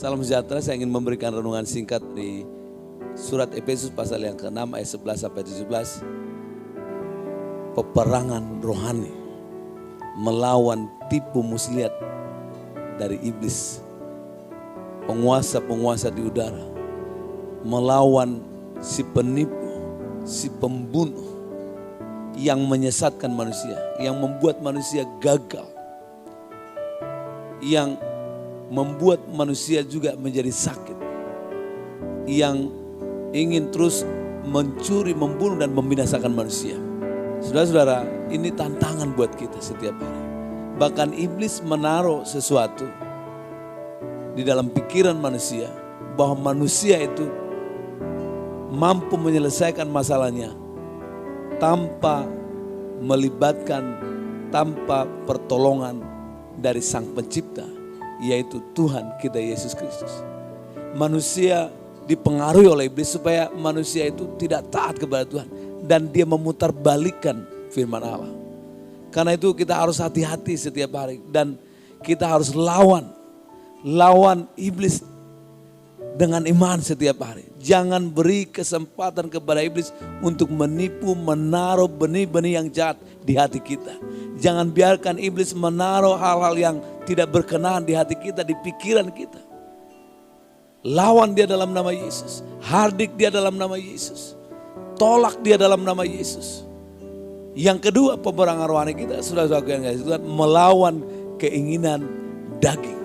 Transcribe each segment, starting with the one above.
Salam sejahtera, saya ingin memberikan renungan singkat di surat Efesus pasal yang ke-6 ayat 11 sampai 17. Peperangan rohani melawan tipu muslihat dari iblis, penguasa-penguasa di udara, melawan si penipu, si pembunuh yang menyesatkan manusia, yang membuat manusia gagal, yang membuat manusia juga menjadi sakit, yang ingin terus mencuri, membunuh dan membinasakan manusia. Saudara-saudara, ini tantangan buat kita setiap hari. Bahkan iblis menaruh sesuatu di dalam pikiran manusia bahwa manusia itu mampu menyelesaikan masalahnya tanpa melibatkan, tanpa pertolongan dari Sang Pencipta, yaitu Tuhan kita Yesus Kristus. Manusia dipengaruhi oleh iblis supaya manusia itu tidak taat kepada Tuhan dan dia memutarbalikkan firman Allah. Karena itu kita harus hati-hati setiap hari dan kita harus lawan iblis dengan iman setiap hari. Jangan beri kesempatan kepada iblis untuk menipu, menaruh benih-benih yang jahat di hati kita. Jangan biarkan iblis menaruh hal-hal yang tidak berkenan di hati kita, di pikiran kita. Lawan dia dalam nama Yesus. Hardik dia dalam nama Yesus. Tolak dia dalam nama Yesus. Yang kedua, peperangan rohani kita, saudara-saudara yang kasih Tuhan, melawan keinginan daging.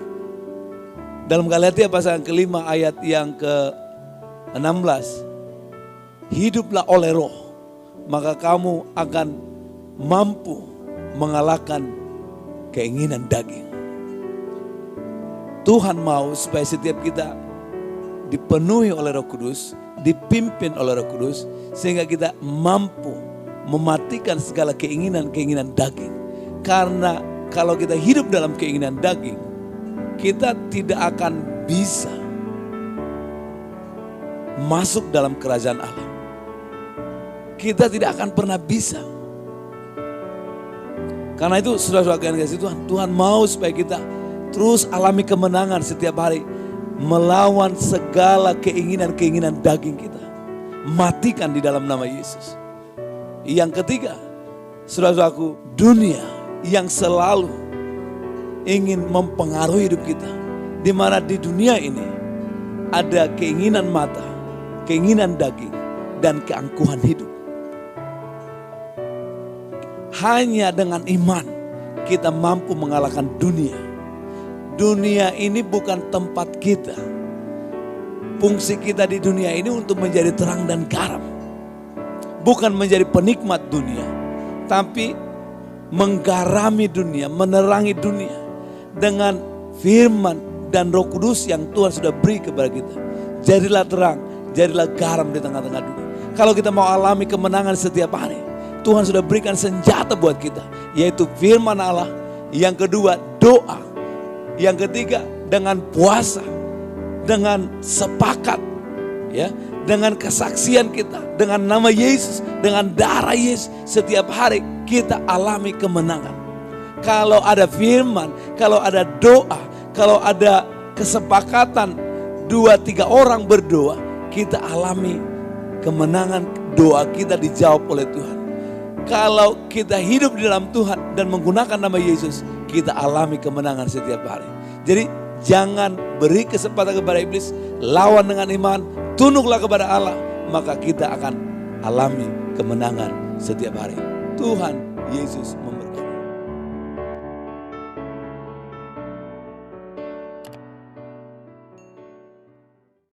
Dalam Galatia pasal yang ke-5 ayat yang ke-16. Hiduplah oleh roh, maka kamu akan mampu mengalahkan keinginan daging. Tuhan mau supaya setiap kita dipenuhi oleh Roh Kudus, dipimpin oleh Roh Kudus, sehingga kita mampu mematikan segala keinginan-keinginan daging. Karena kalau kita hidup dalam keinginan daging, kita tidak akan bisa masuk dalam kerajaan Allah. Kita tidak akan pernah bisa. Karena itu saudara-saudara yang kasih Tuhan, Tuhan mau supaya kita terus alami kemenangan setiap hari melawan segala keinginan-keinginan daging kita. Matikan di dalam nama Yesus. Yang ketiga, saudara-saudaraku, dunia yang selalu ingin mempengaruhi hidup kita. Di mana di dunia ini ada keinginan mata, keinginan daging, dan keangkuhan hidup. Hanya dengan iman kita mampu mengalahkan dunia. Dunia ini bukan tempat kita. Fungsi kita di dunia ini untuk menjadi terang dan garam. Bukan menjadi penikmat dunia, tapi menggarami dunia, menerangi dunia dengan firman dan Roh Kudus yang Tuhan sudah beri kepada kita. Jadilah terang, jadilah garam di tengah-tengah dunia. Kalau kita mau alami kemenangan setiap hari, Tuhan sudah berikan senjata buat kita, yaitu firman Allah. Yang kedua, doa. Yang ketiga, dengan puasa, dengan sepakat, ya, dengan kesaksian kita, dengan nama Yesus, dengan darah Yesus. Setiap hari kita alami kemenangan. Kalau ada firman, kalau ada doa, kalau ada kesepakatan 2-3 orang berdoa, kita alami kemenangan. Doa kita dijawab oleh Tuhan. Kalau kita hidup di dalam Tuhan dan menggunakan nama Yesus, kita alami kemenangan setiap hari. Jadi jangan beri kesempatan kepada iblis, lawan dengan iman, tunduklah kepada Allah, maka kita akan alami kemenangan setiap hari. Tuhan Yesus memberkati.